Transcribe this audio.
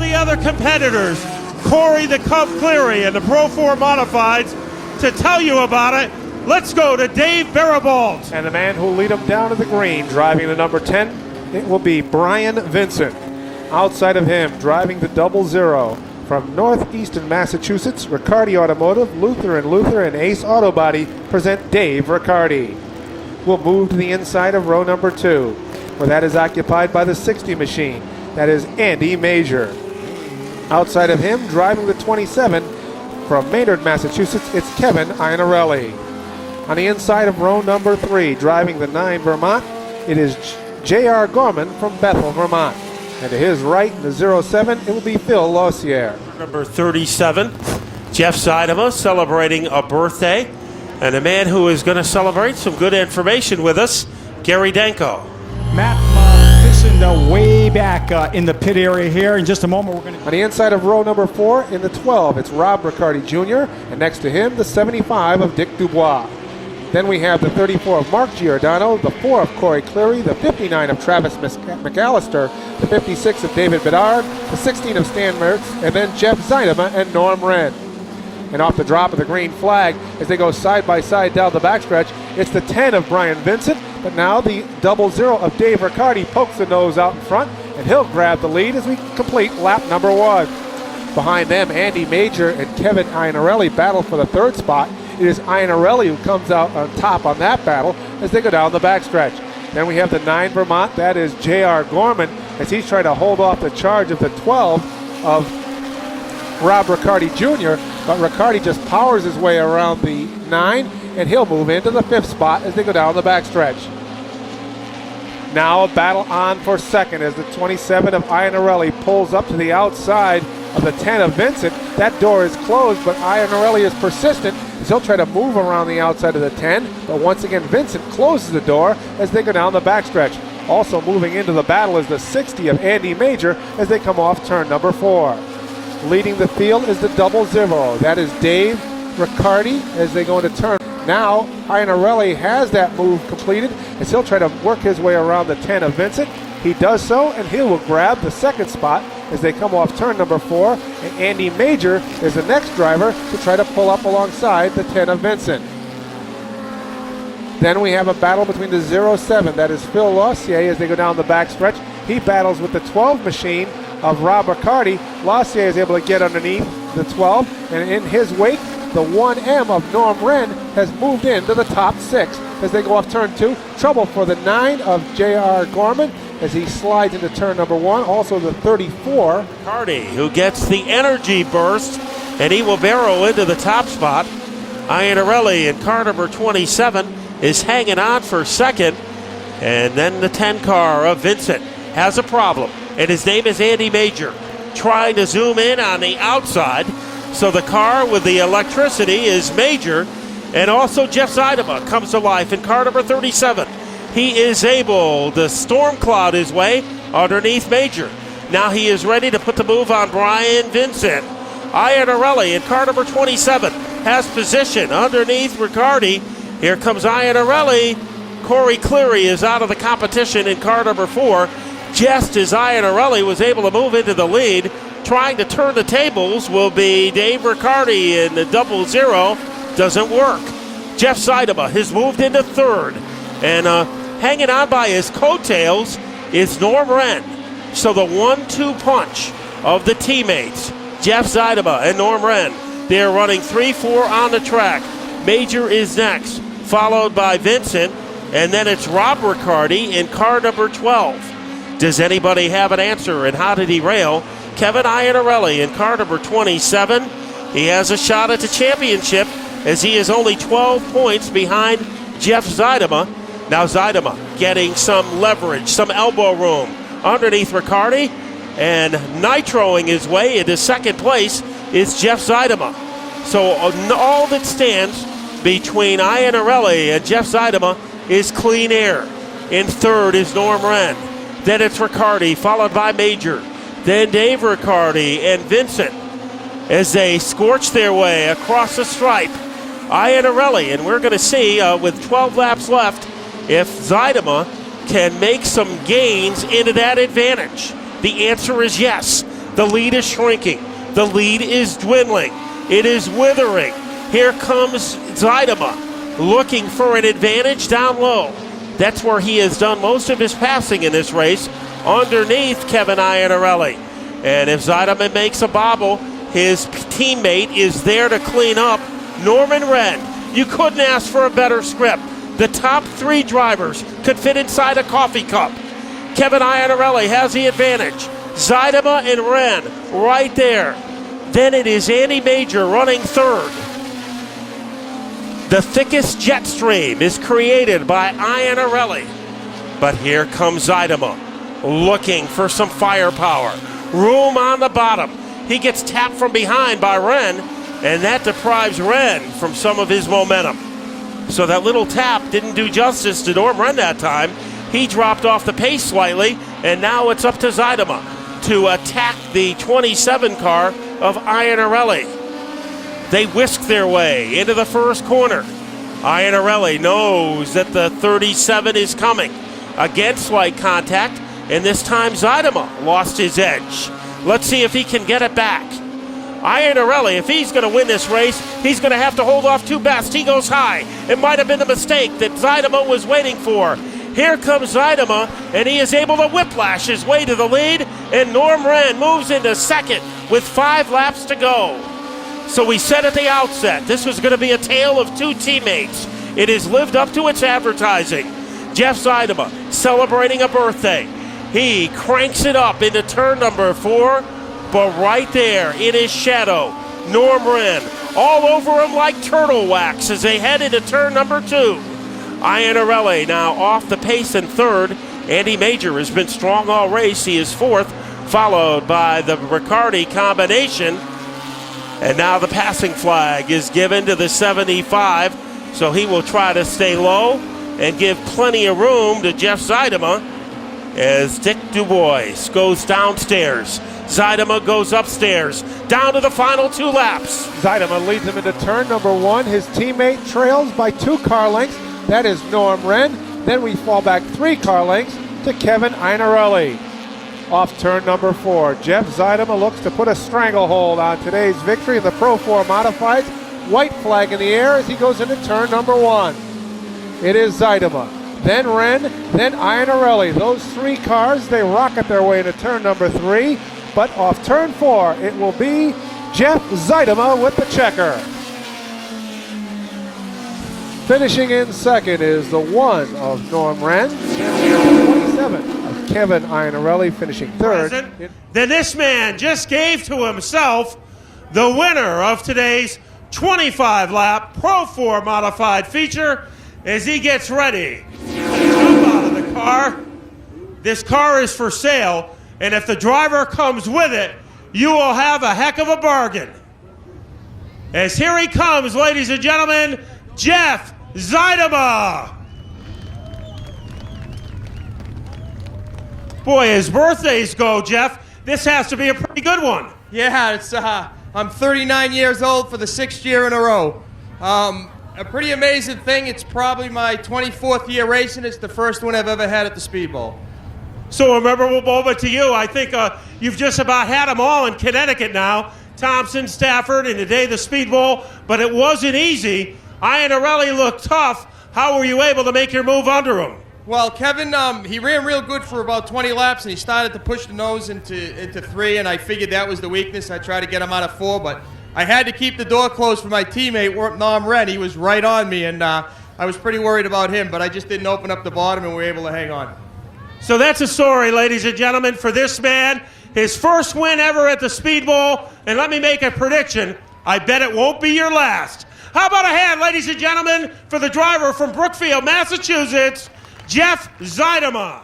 the other competitors, Corey the Cub Cleary and the Pro-4 Modifieds, to tell you about it. Let's go to Dave Barabalt. And the man who will lead him down to the green, driving the number 10, it will be Brian Vincent. Outside of him, driving the 00 from northeastern Massachusetts, Riccardi Automotive, Luther and Ace Auto Body present Dave Riccardi. We'll move to the inside of row number 2, where that is occupied by the 60 machine. That is Andy Major. Outside of him, driving the 27 from Maynard, Massachusetts, it's Kevin Iannarelli. On the inside of row number 3, driving the 9 Vermont, it is J.R. Gorman from Bethel, Vermont. And to his right, in the 07, it will be Phil Lausier. Number 37, Jeff Zuidema, celebrating a birthday. And a man who is going to celebrate some good information with us, Gary Danko. Matt fishing way back in the pit area here. In just a moment, we're going to... On the inside of row number 4, in the 12, it's Rob Riccardi Jr., and next to him, the 75 of Dick Dubois. Then we have the 34 of Mark Giordano, the 4 of Corey Cleary, the 59 of Travis McAllister, the 56 of David Bedard, the 16 of Stan Mertz, and then Jeff Zuidema and Norm Wren. And off the drop of the green flag, as they go side by side down the backstretch, it's the 10 of Brian Vincent, but now the 00 of Dave Riccardi pokes the nose out in front, and he'll grab the lead as we complete lap number 1. Behind them, Andy Major and Kevin Iannarelli battle for the 3rd spot. It is Iannarelli who comes out on top on that battle as they go down the backstretch. Then we have the 9 Vermont, that is J.R. Gorman, as he's trying to hold off the charge of the 12 of Rob Riccardi Jr., but Riccardi just powers his way around the 9, and he'll move into the 5th spot as they go down the backstretch. Now a battle on for 2nd as the 27 of Iannarelli pulls up to the outside of the 10 of Vincent. That door is closed, but Iannarelli is persistent as he'll try to move around the outside of the 10, but once again Vincent closes the door as they go down the backstretch. Also moving into the battle is the 60 of Andy Major as they come off turn number 4. Leading the field is the 00. That is Dave Riccardi as they go into turn. Now Iannarelli has that move completed as he'll try to work his way around the 10 of Vincent. He does so, and he will grab the 2nd spot as they come off turn number 4. And Andy Major is the next driver to try to pull up alongside the 10 of Vincent. Then we have a battle between the 07, that is Phil Lausier, as they go down the backstretch. He battles with the 12 machine of Rob Riccardi. Lausier is able to get underneath the 12, and in his wake, the 1M of Norm Wren has moved into the top 6 as they go off turn 2. Trouble for the 9 of J.R. Gorman as he slides into turn number 1. Also the 34. Riccardi, who gets the energy burst, and he will barrel into the top spot. Iannarelli in car number 27 is hanging on for 2nd. And then the 10 car of Vincent has a problem, and his name is Andy Major, trying to zoom in on the outside. So the car with the electricity is Major, and also Jeff Zuidema comes to life in car number 37. He is able to storm cloud his way underneath Major. Now he is ready to put the move on Brian Vincent. Iannarelli in car number 27 has position underneath Riccardi. Here comes Iannarelli. Corey Cleary is out of the competition in car number 4. Just as Iannarelli was able to move into the lead, trying to turn the tables will be Dave Riccardi in the 00. Doesn't work. Jeff Zuidema has moved into 3rd. And hanging on by his coattails is Norm Wren. So the 1-2 punch of the teammates, Jeff Zuidema and Norm Wren, they're running 3-4 on the track. Major is next, followed by Vincent, and then it's Rob Riccardi in car number 12. Does anybody have an answer, and how did he rail? Kevin Iannarelli in car number 27. He has a shot at the championship as he is only 12 points behind Jeff Zuidema. Now Zuidema getting some leverage, some elbow room underneath Riccardi, and nitroing his way into 2nd place is Jeff Zuidema. So all that stands between Iannarelli and Jeff Zuidema is clean air. In 3rd is Norm Wren. Then it's Riccardi, followed by Major. Then Dave Riccardi and Vincent as they scorch their way across the stripe. Iannarelli, and we're going to see with 12 laps left if Zuidema can make some gains into that advantage. The answer is yes. The lead is shrinking. The lead is dwindling. It is withering. Here comes Zuidema looking for an advantage down low. That's where he has done most of his passing in this race, underneath Kevin Iannarelli. And if Zuidema makes a bobble, his teammate is there to clean up. Norman Wren, you couldn't ask for a better script. The top 3 drivers could fit inside a coffee cup. Kevin Iannarelli has the advantage. Zuidema and Wren right there. Then it is Andy Major running third. The thickest jet stream is created by Iannarelli. But here comes Zuidema looking for some firepower. Room on the bottom. He gets tapped from behind by Wren, and that deprives Wren from some of his momentum. So that little tap didn't do justice to Norm Wren that time. He dropped off the pace slightly, and now it's up to Zuidema to attack the 27 car of Iannarelli. They whisk their way into the first corner. Iannarelli knows that the 37 is coming. Again, slight contact, and this time Zuidema lost his edge. Let's see if he can get it back. Iannarelli, if he's going to win this race, he's going to have to hold off 2 best. He goes high. It might have been the mistake that Zuidema was waiting for. Here comes Zuidema, and he is able to whiplash his way to the lead, and Norm Wren moves into second with 5 laps to go. So we said at the outset, this was going to be a tale of 2 teammates. It has lived up to its advertising. Jeff Zuidema celebrating a birthday. He cranks it up into turn number 4, but right there in his shadow, Norm Wren all over him like turtle wax as they head into turn number 2. Iannarelli now off the pace in third. Andy Major has been strong all race. He is fourth, followed by the Ricciardi combination. And now the passing flag is given to the 75, so he will try to stay low and give plenty of room to Jeff Zuidema as Dick Dubois goes downstairs. Zuidema goes upstairs, down to the final 2 laps. Zuidema leads him into turn number 1. His teammate trails by 2 car lengths. That is Norm Wren. Then we fall back 3 car lengths to Kevin Iannarelli. Off turn number 4, Jeff Zuidema looks to put a stranglehold on today's victory in the Pro-4 Modifieds. White flag in the air as he goes into turn number 1. It is Zuidema, then Wren, then Iannarelli. Those 3 cars, they rocket their way into turn number 3. But off turn 4, it will be Jeff Zuidema with the checker. Finishing in second is the 1 of Norm Wren, 27 of Kevin Iannarelli finishing third. Then this man just gave to himself the winner of today's 25-lap Pro-4 Modified feature as he gets ready to jump out of the car. This car is for sale, and if the driver comes with it, you will have a heck of a bargain. As here he comes, ladies and gentlemen, Jeff Zuidema. Boy, as birthdays go, Jeff, this has to be a pretty good one. Yeah, it's I'm 39 years old for the 6th year in a row. A pretty amazing thing. It's probably my 24th year racing. It's the first one I've ever had at the Speedbowl. So a memorable moment to you. I think you've just about had them all in Connecticut now. Thompson, Stafford, and today the Speedbowl. But it wasn't easy. Iannarelli looked tough. How were you able to make your move under him? Well, Kevin, he ran real good for about 20 laps, and he started to push the nose into 3, and I figured that was the weakness. I tried to get him out of 4, but I had to keep the door closed for my teammate, Norm Wren. He was right on me, and I was pretty worried about him, but I just didn't open up the bottom, and we were able to hang on. So that's a story, ladies and gentlemen, for this man. His first win ever at the Speedbowl, and let me make a prediction. I bet it won't be your last. How about a hand, ladies and gentlemen, for the driver from Brookfield, Massachusetts, Jeff Zuidema.